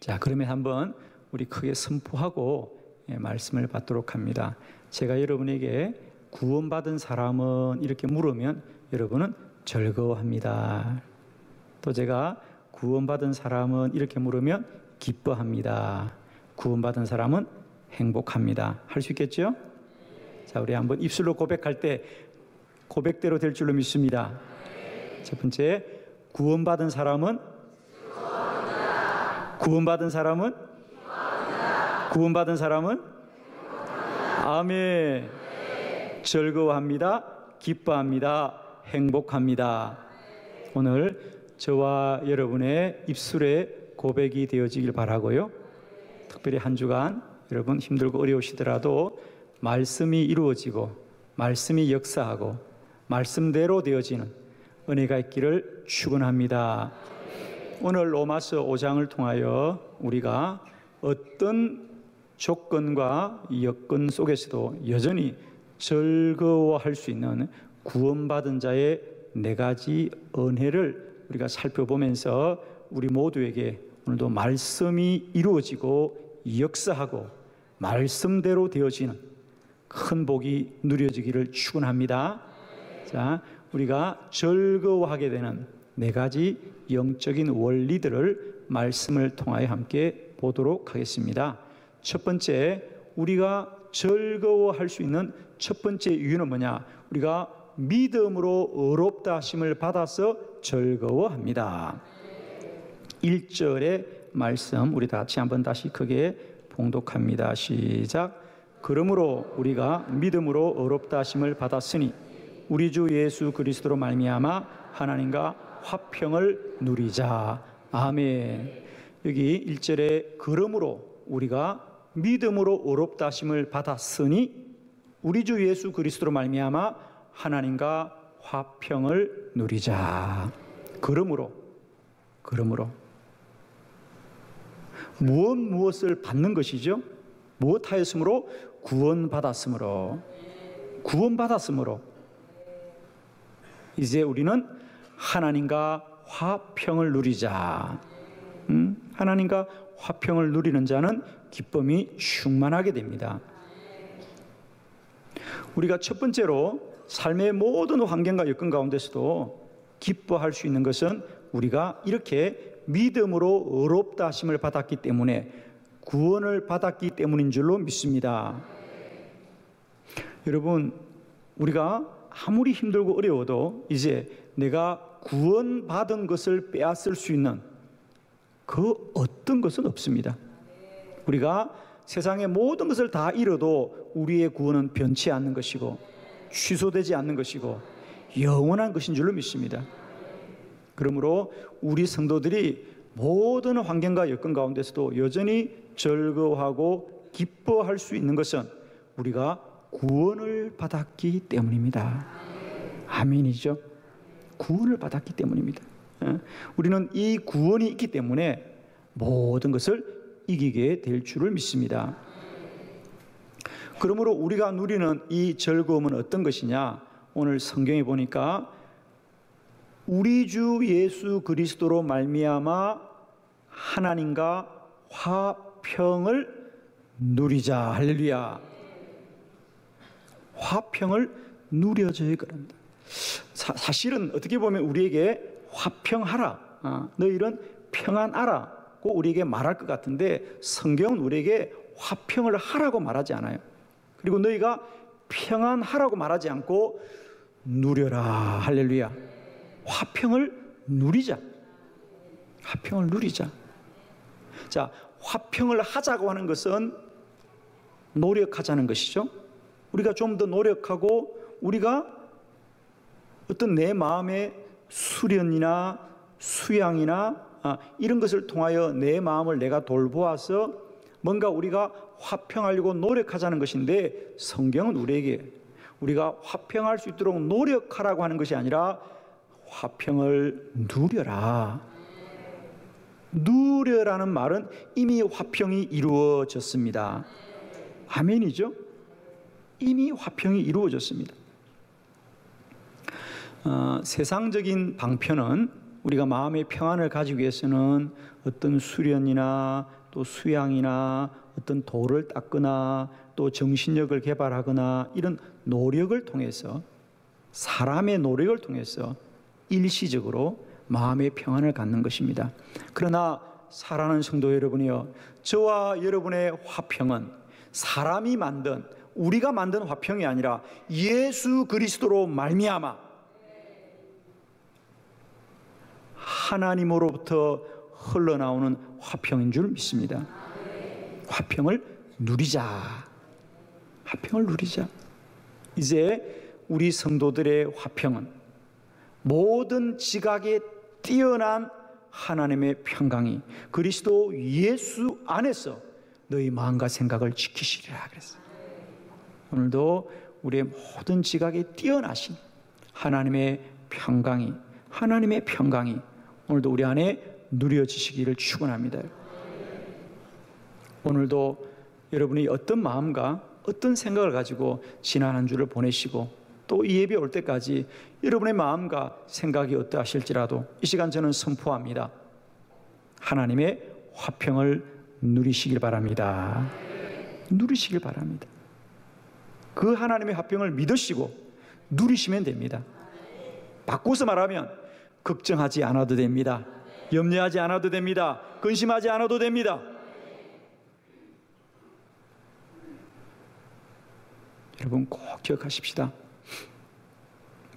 자, 그러면 한번 우리 크게 선포하고 말씀을 받도록 합니다. 제가 여러분에게 구원받은 사람은 이렇게 물으면 여러분은 즐거워합니다. 또 제가 구원받은 사람은 이렇게 물으면 기뻐합니다. 구원받은 사람은 행복합니다. 할 수 있겠죠? 자, 우리 한번 입술로 고백할 때 고백대로 될 줄로 믿습니다. 첫 번째, 구원받은 사람은 구원받은 사람은 구원받은 사람은 아멘. 즐거워합니다. 기뻐합니다. 행복합니다. 오늘 저와 여러분의 입술에 고백이 되어지길 바라고요. 특별히 한 주간 여러분 힘들고 어려우시더라도 말씀이 이루어지고 말씀이 역사하고 말씀대로 되어지는 은혜가 있기를 축원합니다. 오늘 로마서 5장을 통하여 우리가 어떤 조건과 여건 속에서도 여전히 즐거워할 수 있는 구원받은 자의 4가지 은혜를 우리가 살펴보면서 우리 모두에게 오늘도 말씀이 이루어지고 역사하고 말씀대로 되어지는 큰 복이 누려지기를 축원합니다. 자, 우리가 즐거워하게 되는 4가지 영적인 원리들을 말씀을 통하여 함께 보도록 하겠습니다. 첫 번째, 우리가 즐거워할 수 있는 첫 번째 이유는 뭐냐? 우리가 믿음으로 의롭다 하심을 받아서 즐거워합니다. 1절의 말씀 우리 다 같이 한번 다시 크게 봉독합니다. 시작. 그러므로 우리가 믿음으로 의롭다 하심을 받았으니 우리 주 예수 그리스도로 말미암아 하나님과 화평을 누리자. 아멘. 여기 1절에 그러므로 우리가 믿음으로 의롭다 하심을 받았으니 우리 주 예수 그리스도로 말미암아 하나님과 화평을 누리자. 그러므로 무엇을 받는 것이죠? 무엇하였으므로? 구원받았으므로 이제 우리는 하나님과 화평을 누리자. 하나님과 화평을 누리는 자는 기쁨이 충만하게 됩니다. 우리가 첫 번째로 삶의 모든 환경과 여건 가운데서도 기뻐할 수 있는 것은 우리가 이렇게 믿음으로 의롭다 하심을 받았기 때문에, 구원을 받았기 때문인 줄로 믿습니다. 여러분, 우리가 아무리 힘들고 어려워도 이제 내가 구원받은 것을 빼앗을 수 있는 그 어떤 것은 없습니다. 우리가 세상의 모든 것을 다 잃어도 우리의 구원은 변치 않는 것이고 취소되지 않는 것이고 영원한 것인 줄로 믿습니다. 그러므로 우리 성도들이 모든 환경과 여건 가운데서도 여전히 즐거워하고 기뻐할 수 있는 것은 우리가 구원을 받았기 때문입니다. 아멘이죠. 구원을 받았기 때문입니다. 우리는 이 구원이 있기 때문에 모든 것을 이기게 될 줄을 믿습니다. 그러므로 우리가 누리는 이 즐거움은 어떤 것이냐? 오늘 성경에 보니까 우리 주 예수 그리스도로 말미암아 하나님과 화평을 누리자. 할렐루야. 화평을 누려져야 그런다. 사실은 어떻게 보면 우리에게 화평하라, 너희는 평안하라고 우리에게 말할 것 같은데 성경은 우리에게 화평을 하라고 말하지 않아요. 그리고 너희가 평안하라고 말하지 않고 누려라. 할렐루야. 화평을 누리자. 화평을 누리자. 자, 화평을 하자고 하는 것은 노력하자는 것이죠. 우리가 좀 더 노력하고 우리가 어떤 내 마음의 수련이나 수양이나 이런 것을 통하여 내 마음을 내가 돌보아서 뭔가 우리가 화평하려고 노력하자는 것인데, 성경은 우리에게 우리가 화평할 수 있도록 노력하라고 하는 것이 아니라 화평을 누려라. 누려라는 말은 이미 화평이 이루어졌습니다. 아멘이죠? 이미 화평이 이루어졌습니다. 세상적인 방편은 우리가 마음의 평안을 가지기 위해서는 어떤 수련이나 또 수양이나 어떤 돌을 닦거나 또 정신력을 개발하거나 이런 노력을 통해서, 사람의 노력을 통해서 일시적으로 마음의 평안을 갖는 것입니다. 그러나 사랑하는 성도 여러분이요, 저와 여러분의 화평은 사람이 만든, 우리가 만든 화평이 아니라 예수 그리스도로 말미암아 하나님으로부터 흘러나오는 화평인 줄 믿습니다. 화평을 누리자. 화평을 누리자. 이제 우리 성도들의 화평은 모든 지각에 뛰어난 하나님의 평강이 그리스도 예수 안에서 너희 마음과 생각을 지키시리라 그랬어요. 오늘도 우리의 모든 지각에 뛰어나신 하나님의 평강이 오늘도 우리 안에 누려지시기를 축원합니다. 오늘도 여러분이 어떤 마음과 어떤 생각을 가지고 지난 한 주를 보내시고 또 이 예배 올 때까지 여러분의 마음과 생각이 어떠하실지라도 이 시간 저는 선포합니다. 하나님의 화평을 누리시길 바랍니다. 누리시길 바랍니다. 그 하나님의 화평을 믿으시고 누리시면 됩니다. 바꿔서 말하면 걱정하지 않아도 됩니다. 염려하지 않아도 됩니다. 근심하지 않아도 됩니다. 여러분 꼭 기억하십시다.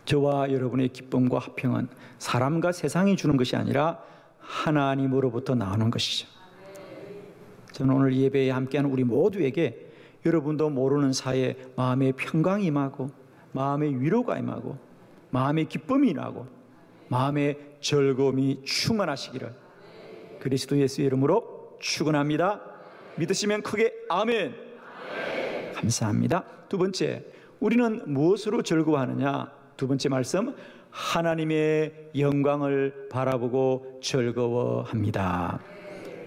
저와 여러분의 기쁨과 화평은 사람과 세상이 주는 것이 아니라 하나님으로부터 나오는 것이죠. 저는 오늘 예배에 함께하는 우리 모두에게 여러분도 모르는 사이에 마음의 평강이 임하고 마음의 위로가 임하고 마음의 기쁨이 임하고 마음의 즐거움이 충만하시기를 그리스도 예수의 이름으로 축원합니다. 믿으시면 크게 아멘. 감사합니다. 두 번째, 우리는 무엇으로 즐거워하느냐? 두 번째 말씀, 하나님의 영광을 바라보고 즐거워합니다.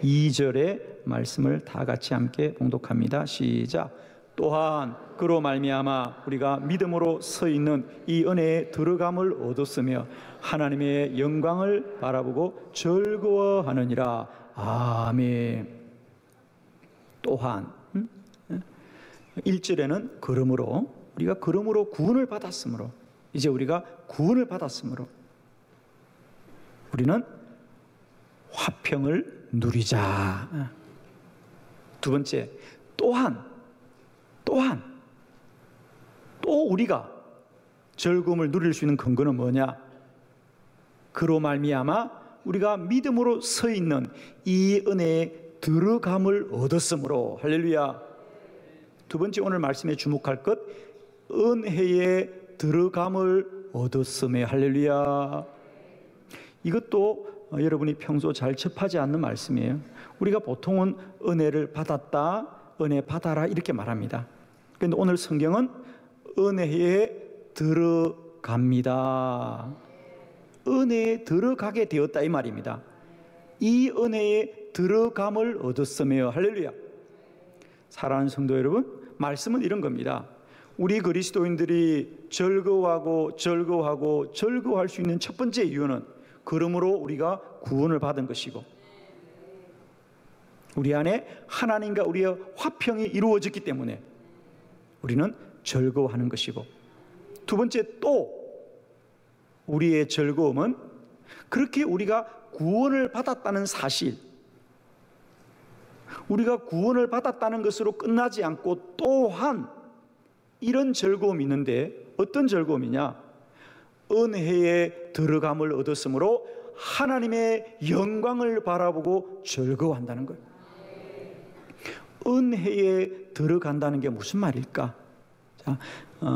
2절의 말씀을 다 같이 함께 봉독합니다. 시작. 또한 그로 말미암아 우리가 믿음으로 서 있는 이 은혜에 들어감을 얻었으며 하나님의 영광을 바라보고 즐거워하느니라. 아멘. 또한 1절에는 그러므로, 우리가 그러므로 구원을 받았으므로, 이제 우리가 구원을 받았으므로 우리는 화평을 누리자. 두 번째, 또한 또 우리가 즐거움을 누릴 수 있는 근거는 뭐냐? 그로 말미암아 우리가 믿음으로 서 있는 이 은혜에 들어감을 얻었으므로. 할렐루야. 두 번째 오늘 말씀에 주목할 것, 은혜에 들어감을 얻었음에. 할렐루야. 이것도 여러분이 평소 잘 접하지 않는 말씀이에요. 우리가 보통은 은혜를 받았다, 은혜 받아라 이렇게 말합니다. 그런데 오늘 성경은 은혜에 들어갑니다. 은혜에 들어가게 되었다 이 말입니다. 이 은혜에 들어감을 얻었으며. 할렐루야. 사랑하는 성도 여러분, 말씀은 이런 겁니다. 우리 그리스도인들이 즐거워할 수 있는 첫 번째 이유는 그러므로 우리가 구원을 받은 것이고 우리 안에 하나님과 우리의 화평이 이루어졌기 때문에 우리는 즐거워하는 것이고, 두 번째 또 우리의 즐거움은 그렇게 우리가 구원을 받았다는 사실, 우리가 구원을 받았다는 것으로 끝나지 않고 또한 이런 즐거움이 있는데, 어떤 즐거움이냐? 은혜에 들어감을 얻었으므로 하나님의 영광을 바라보고 즐거워한다는 거예요. 은혜에 들어간다는 게 무슨 말일까? 자,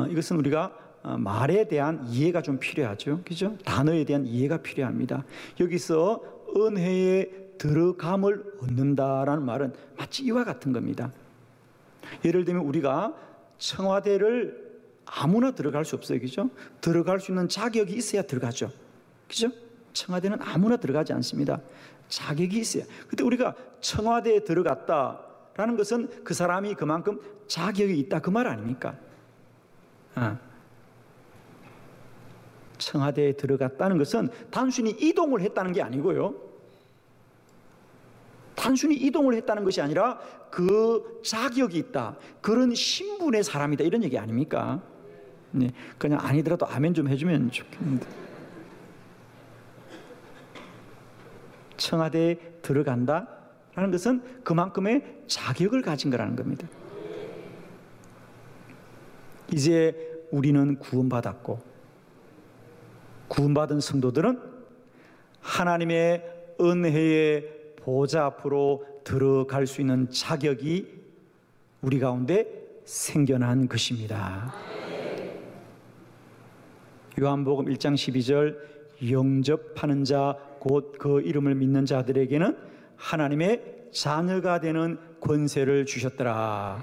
이것은 우리가 말에 대한 이해가 좀 필요하죠. 그죠? 단어에 대한 이해가 필요합니다. 여기서 은혜에 들어감을 얻는다라는 말은 마치 이와 같은 겁니다. 예를 들면 우리가 청와대를 아무나 들어갈 수 없어요. 그죠? 들어갈 수 있는 자격이 있어야 들어가죠. 그죠? 청와대는 아무나 들어가지 않습니다. 자격이 있어야. 근데 우리가 청와대에 들어갔다라는 것은 그 사람이 그만큼 자격이 있다 그 말 아닙니까? 청와대에 들어갔다는 것은 단순히 이동을 했다는 게 아니고요. 단순히 이동을 했다는 것이 아니라 그 자격이 있다, 그런 신분의 사람이다, 이런 얘기 아닙니까? 네, 그냥 아니더라도 아멘 좀 해주면 좋겠는데. 청와대에 들어간다라는 것은 그만큼의 자격을 가진 거라는 겁니다. 이제 우리는 구원받았고, 구원받은 성도들은 하나님의 은혜의 보좌 앞으로 들어갈 수 있는 자격이 우리 가운데 생겨난 것입니다. 요한복음 1장 12절, 영접하는 자 곧 그 이름을 믿는 자들에게는 하나님의 자녀가 되는 권세를 주셨더라.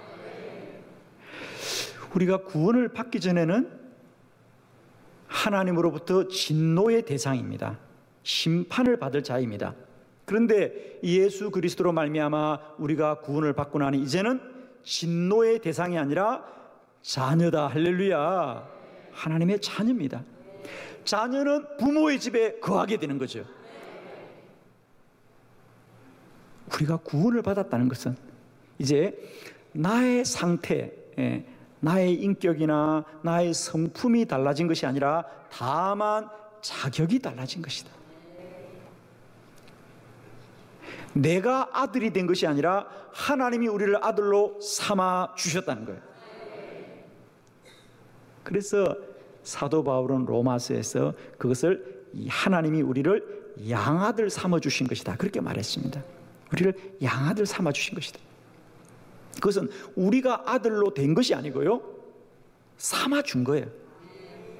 우리가 구원을 받기 전에는 하나님으로부터 진노의 대상입니다. 심판을 받을 자입니다. 그런데 예수 그리스도로 말미암아 우리가 구원을 받고 나니 이제는 진노의 대상이 아니라 자녀다. 할렐루야. 하나님의 자녀입니다. 자녀는 부모의 집에 거하게 되는 거죠. 우리가 구원을 받았다는 것은 이제 나의 상태, 나의 인격이나 나의 성품이 달라진 것이 아니라 다만 자격이 달라진 것이다. 내가 아들이 된 것이 아니라 하나님이 우리를 아들로 삼아 주셨다는 거예요. 그래서 사도 바울은 로마서에서 그것을 하나님이 우리를 양아들 삼아 주신 것이다, 그렇게 말했습니다. 우리를 양아들 삼아 주신 것이다. 그것은 우리가 아들로 된 것이 아니고요, 삼아 준 거예요.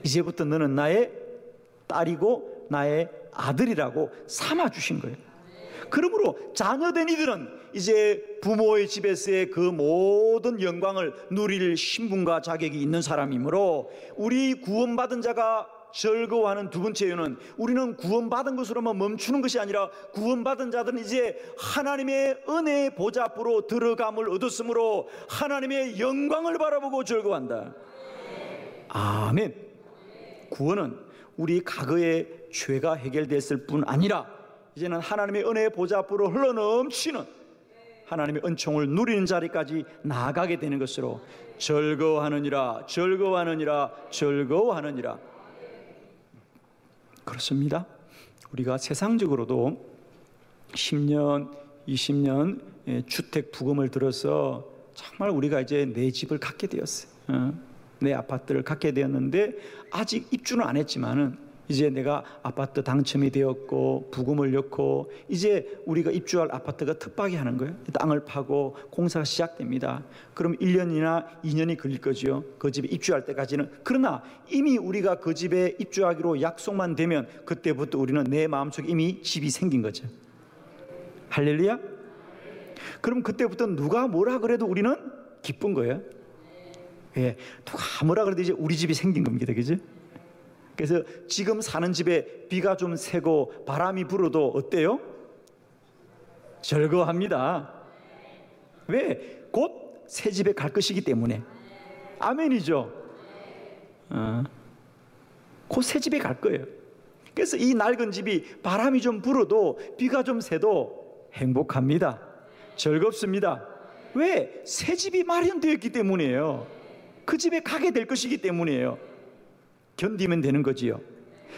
이제부터 너는 나의 딸이고 나의 아들이라고 삼아 주신 거예요. 그러므로 자녀된 이들은 이제 부모의 집에서의 그 모든 영광을 누릴 신분과 자격이 있는 사람이므로, 우리 구원받은 자가 즐거워하는 두 번째 이유는 우리는 구원받은 것으로만 멈추는 것이 아니라 구원받은 자들은 이제 하나님의 은혜의 보좌 앞으로 들어감을 얻었으므로 하나님의 영광을 바라보고 즐거워한다. 아멘. 구원은 우리 과거의 죄가 해결됐을 뿐 아니라 이제는 하나님의 은혜의 보좌 앞으로 흘러넘치는 하나님의 은총을 누리는 자리까지 나아가게 되는 것으로 즐거워하느니라, 즐거워하느니라, 즐거워하느니라. 그렇습니다. 우리가 세상적으로도 10년, 20년 주택 부금을 들어서 정말 우리가 이제 내 집을 갖게 되었어요. 내 아파트를 갖게 되었는데 아직 입주는 안 했지만은 이제 내가 아파트 당첨이 되었고 부금을 넣고 이제 우리가 입주할 아파트가 특박이 하는 거예요. 땅을 파고 공사가 시작됩니다. 그럼 1년이나 2년이 걸릴 거죠, 그 집에 입주할 때까지는. 그러나 이미 우리가 그 집에 입주하기로 약속만 되면 그때부터 우리는 내 마음속에 이미 집이 생긴 거죠. 할렐루야. 그럼 그때부터 누가 뭐라 그래도 우리는 기쁜 거예요. 예, 누가 뭐라 그래도 이제 우리 집이 생긴 겁니다. 그죠? 그래서 지금 사는 집에 비가 좀 새고 바람이 불어도 어때요? 즐거워합니다. 왜? 곧 새 집에 갈 것이기 때문에. 아멘이죠. 곧 새 집에 갈 거예요. 그래서 이 낡은 집이 바람이 좀 불어도 비가 좀 새도 행복합니다. 즐겁습니다. 왜? 새 집이 마련되어 있기 때문이에요. 그 집에 가게 될 것이기 때문이에요. 견디면 되는 거지요.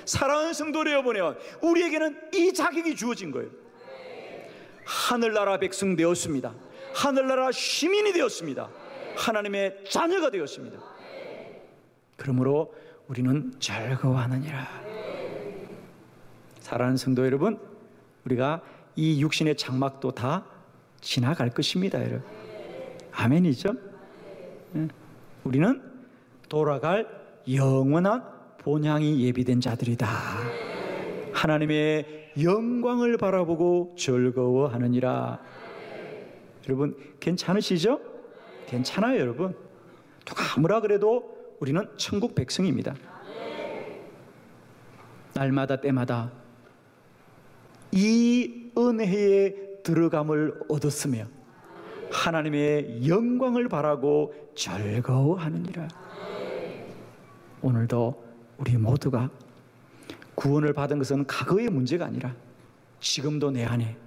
사랑하는 성도 여러분, 우리에게는 이 자격이 주어진 거예요. 하늘나라 백성 되었습니다. 하늘나라 시민이 되었습니다. 하나님의 자녀가 되었습니다. 그러므로 우리는 즐거워하느니라. 사랑하는 성도 여러분, 우리가 이 육신의 장막도 다 지나갈 것입니다. 여러분, 아멘이죠? 우리는 돌아갈 영원한 본향이 예비된 자들이다. 하나님의 영광을 바라보고 즐거워하느니라. 여러분 괜찮으시죠? 괜찮아요. 여러분, 누가 뭐라 그래도 우리는 천국 백성입니다. 날마다 때마다 이 은혜에 들어감을 얻었으며 하나님의 영광을 바라고 즐거워하느니라. 오늘도 우리 모두가 구원을 받은 것은 과거의 문제가 아니라 지금도 내 안에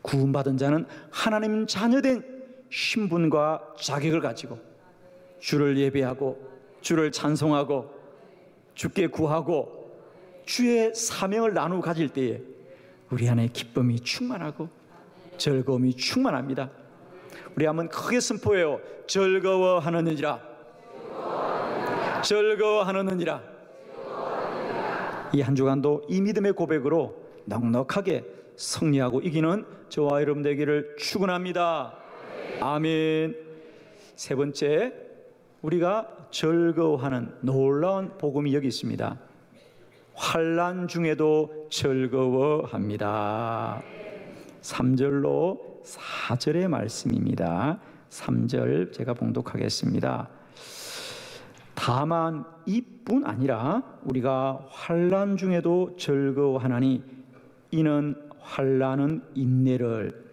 구원받은 자는 하나님 자녀된 신분과 자격을 가지고 주를 예배하고 주를 찬송하고 주께 구하고 주의 사명을 나누어 가질 때에 우리 안에 기쁨이 충만하고 즐거움이 충만합니다. 우리 한번 크게 선포해요. 즐거워하느니라. 즐거워하느니라. 이 한 주간도 이 믿음의 고백으로 넉넉하게 승리하고 이기는 저와 여러분 되기를 축원합니다. 아멘. 세 번째, 우리가 즐거워하는 놀라운 복음이 여기 있습니다. 환난 중에도 즐거워합니다. 3절로 4절의 말씀입니다. 3절 제가 봉독하겠습니다. 다만 이뿐 아니라 우리가 환난 중에도 즐거워하나니 이는 환난은 인내를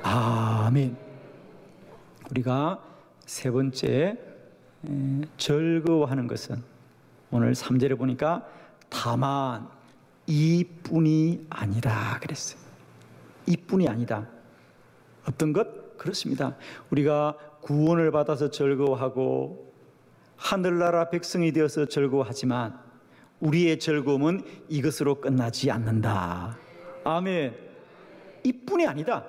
아멘. 우리가 세 번째 즐거워하는 것은 오늘 3절에 보니까 다만 이뿐이 아니다 그랬어요. 이뿐이 아니다. 어떤 것? 그렇습니다. 우리가 구원을 받아서 즐거워하고 하늘나라 백성이 되어서 즐거워하지만 우리의 즐거움은 이것으로 끝나지 않는다. 아멘. 이뿐이 아니다.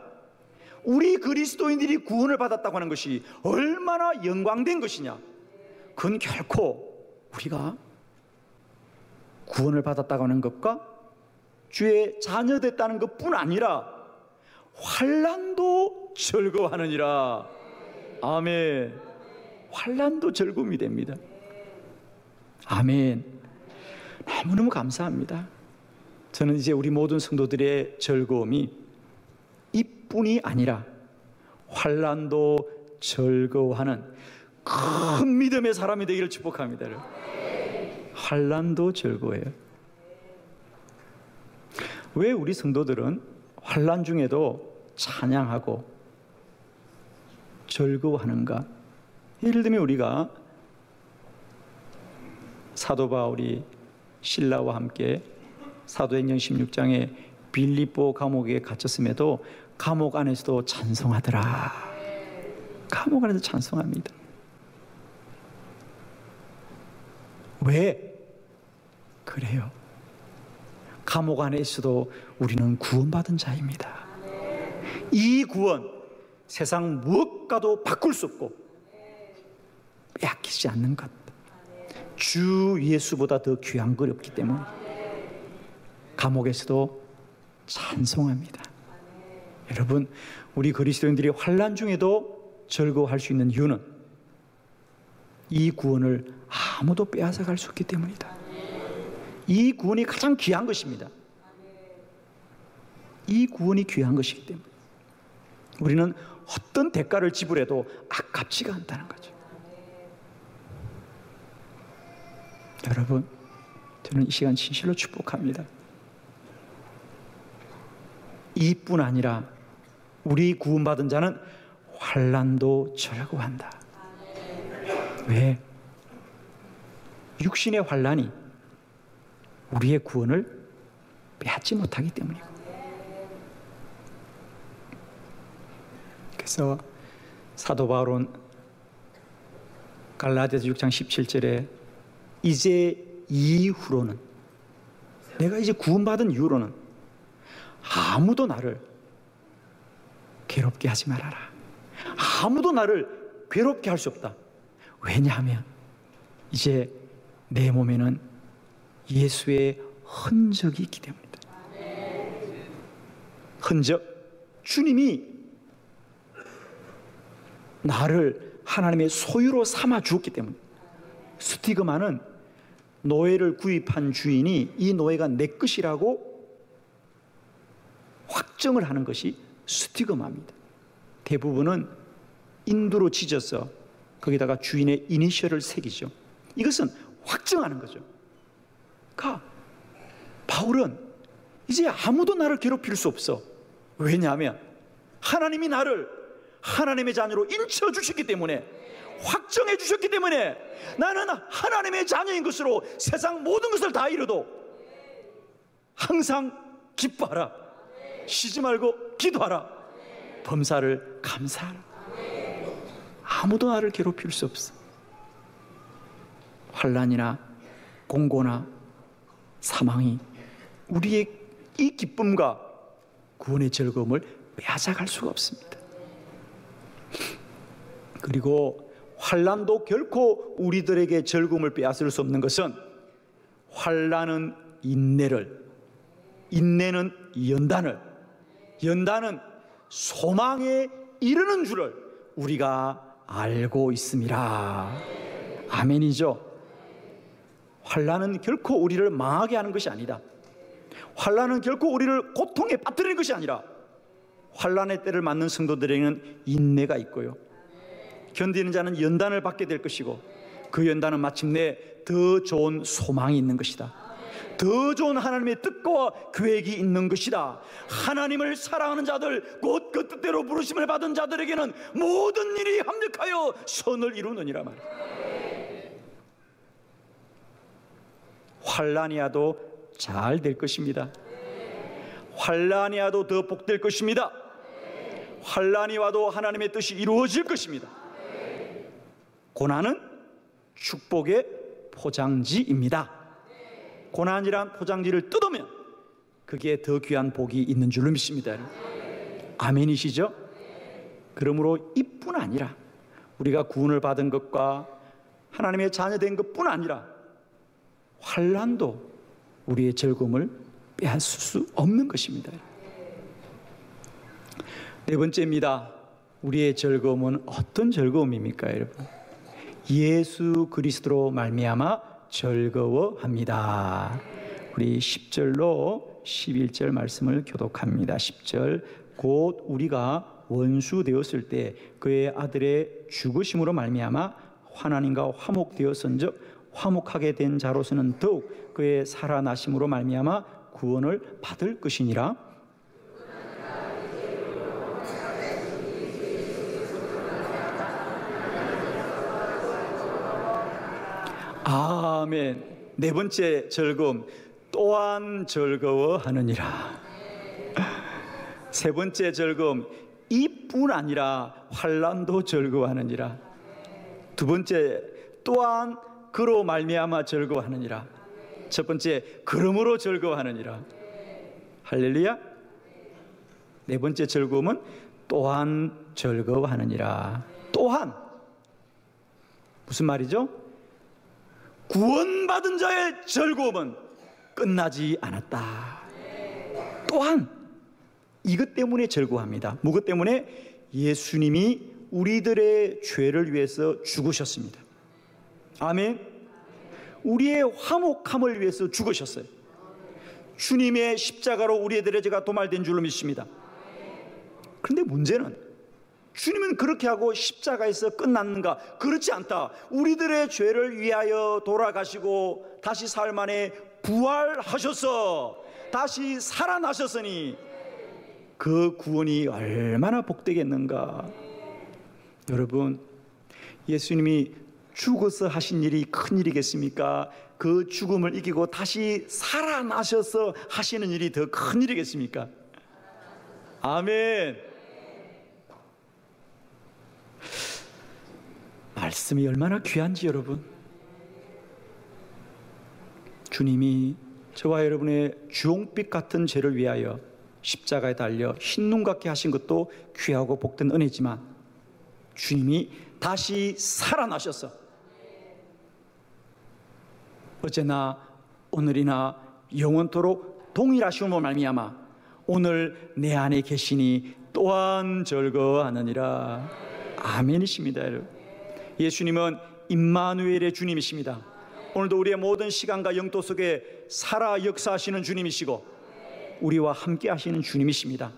우리 그리스도인들이 구원을 받았다고 하는 것이 얼마나 영광된 것이냐. 그건 결코 우리가 구원을 받았다고 하는 것과 주의 자녀 됐다는 것뿐 아니라 환난도 즐거워하느니라. 아멘. 환난도 즐거움이 됩니다. 아멘. 너무너무 감사합니다. 저는 이제 우리 모든 성도들의 즐거움이 이뿐이 아니라 환난도 즐거워하는 큰 믿음의 사람이 되기를 축복합니다. 환난도 즐거워해요. 왜 우리 성도들은 환난 중에도 찬양하고 즐거워하는가? 예를 들면 우리가 사도 바울이 실라와 함께 사도행전 16장에 빌립보 감옥에 갇혔음에도 감옥 안에서도 찬송하더라. 감옥 안에서 찬송합니다. 왜? 그래요. 감옥 안에 있어도 우리는 구원받은 자입니다. 이 구원 세상 무엇과도 바꿀 수 없고 빼앗기지 않는 것, 주 예수보다 더 귀한 것이 없기 때문에 감옥에서도 찬송합니다. 여러분, 우리 그리스도인들이 환난 중에도 즐거워할 수 있는 이유는 이 구원을 아무도 빼앗아 갈 수 없기 때문이다. 이 구원이 가장 귀한 것입니다. 이 구원이 귀한 것이기 때문에 우리는 어떤 대가를 지불해도 아깝지가 않다는 거죠. 여러분, 저는 이 시간 진실로 축복합니다. 이뿐 아니라 우리 구원받은 자는 환난도 즐거워한다. 왜? 육신의 환난이 우리의 구원을 빼앗지 못하기 때문이고. 그래서 사도 바울은 갈라디아서 6장 17절에 이제 이후로는, 내가 이제 구원받은 이후로는 아무도 나를 괴롭게 하지 말아라. 아무도 나를 괴롭게 할 수 없다. 왜냐하면 이제 내 몸에는 예수의 흔적이 있기 때문이다. 흔적, 주님이 나를 하나님의 소유로 삼아 주었기 때문에. 스티그마는 노예를 구입한 주인이 이 노예가 내 것이라고 확정을 하는 것이 스티그마입니다. 대부분은 인두로 찢어서 거기다가 주인의 이니셜을 새기죠. 이것은 확정하는 거죠. 그러니까 바울은 이제 아무도 나를 괴롭힐 수 없어. 왜냐하면 하나님이 나를 하나님의 자녀로 인쳐주셨기 때문에 확정해 주셨기 때문에 나는 하나님의 자녀인 것으로 세상 모든 것을 다 잃어도 항상 기뻐하라. 쉬지 말고 기도하라. 범사를 감사하라. 아무도 나를 괴롭힐 수 없어. 환난이나 공고나 사망이 우리의 이 기쁨과 구원의 즐거움을 빼앗아갈 수가 없습니다. 그리고 환난도 결코 우리들에게 즐거움을 빼앗을 수 없는 것은 환난은 인내를, 인내는 연단을, 연단은 소망에 이르는 줄을 우리가 알고 있습니다. 아멘이죠. 환난은 결코 우리를 망하게 하는 것이 아니다. 환난은 결코 우리를 고통에 빠뜨리는 것이 아니라 환난의 때를 맞는 성도들에게는 인내가 있고요, 견디는 자는 연단을 받게 될 것이고, 그 연단은 마침내 더 좋은 소망이 있는 것이다. 더 좋은 하나님의 뜻과 계획이 있는 것이다. 하나님을 사랑하는 자들, 곧 그 뜻대로 부르심을 받은 자들에게는 모든 일이 합력하여 선을 이루느니라 말이야. 환난이 와도 잘 될 것입니다. 환난이 와도 더 복될 것입니다. 환난이 와도 하나님의 뜻이 이루어질 것입니다. 고난은 축복의 포장지입니다. 고난이란 포장지를 뜯으면 그게 더 귀한 복이 있는 줄로 믿습니다. 아멘이시죠? 그러므로 이뿐 아니라 우리가 구원을 받은 것과 하나님의 자녀된 것뿐 아니라 환난도 우리의 즐거움을 빼앗을 수 없는 것입니다. 네 번째입니다. 우리의 즐거움은 어떤 즐거움입니까, 여러분? 예수 그리스도로 말미암아 즐거워합니다. 우리 10절로 11절 말씀을 교독합니다. 10절, 곧 우리가 원수 되었을 때 그의 아들의 죽으심으로 말미암아 하나님과 화목되었은즉 화목하게 된 자로서는 더욱 그의 살아나심으로 말미암아 구원을 받을 것이니라. 아멘. 네 번째 즐거움, 또한 즐거워하느니라. 세 번째 즐거움, 이뿐 아니라 환난도 즐거워하느니라. 두 번째, 또한 그로 말미암아 즐거워하느니라. 첫 번째, 그러므로 즐거워하느니라. 할렐루야. 네 번째 즐거움은 또한 즐거워하느니라. 또한 무슨 말이죠? 구원받은 자의 즐거움은 끝나지 않았다. 또한 이것 때문에 즐거워합니다. 무엇 때문에? 예수님이 우리들의 죄를 위해서 죽으셨습니다. 아멘. 우리의 화목함을 위해서 죽으셨어요. 주님의 십자가로 우리들의 죄가 도말된 줄로 믿습니다. 그런데 문제는 주님은 그렇게 하고 십자가에서 끝났는가? 그렇지 않다. 우리들의 죄를 위하여 돌아가시고 다시 사흘 만에 부활하셔서 다시 살아나셨으니 그 구원이 얼마나 복되겠는가. 여러분, 예수님이 죽어서 하신 일이 큰 일이겠습니까? 그 죽음을 이기고 다시 살아나셔서 하시는 일이 더 큰 일이겠습니까? 아멘. 말씀이 얼마나 귀한지 여러분. 주님이 저와 여러분의 주홍빛 같은 죄를 위하여 십자가에 달려 흰눈 같게 하신 것도 귀하고 복된 은혜지만 주님이 다시 살아나셔서 어제나 오늘이나 영원토록 동일하심으로 말미암아 오늘 내 안에 계시니 또한 즐거워하느니라. 아멘이십니다. 여러분, 예수님은 임마누엘의 주님이십니다. 오늘도 우리의 모든 시간과 영토 속에 살아 역사하시는 주님이시고 우리와 함께 하시는 주님이십니다.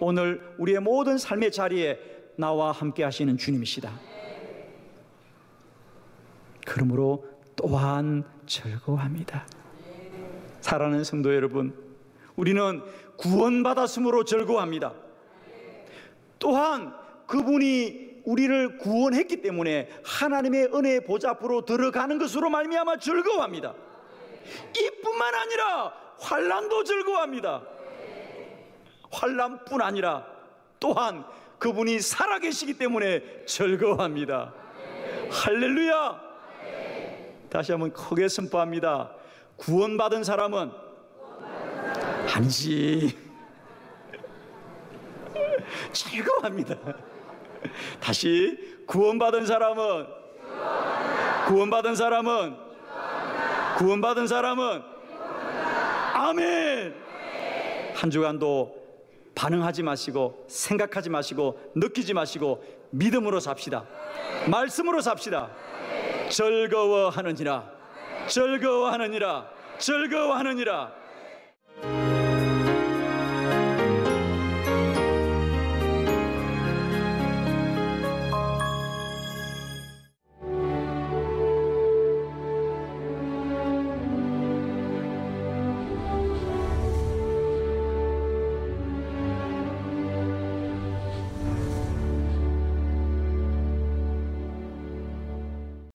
오늘 우리의 모든 삶의 자리에 나와 함께 하시는 주님이시다. 그러므로 또한 즐거워합니다. 사랑하는 성도 여러분, 우리는 구원받았으므로 즐거워합니다. 또한 그분이 우리를 구원했기 때문에 하나님의 은혜의 보좌 앞으로 들어가는 것으로 말미암아 즐거워합니다. 이뿐만 아니라 환난도 즐거워합니다. 환난뿐 아니라 또한 그분이 살아계시기 때문에 즐거워합니다. 할렐루야. 다시 한번 크게 선포합니다. 구원받은 사람은 아니지, 즐거워합니다. 다시, 구원받은 사람은 아멘. 한 주간도 반응하지 마시고 생각하지 마시고 느끼지 마시고 믿음으로 삽시다. 말씀으로 삽시다. 즐거워하느니라, 즐거워하느니라, 즐거워하느니라.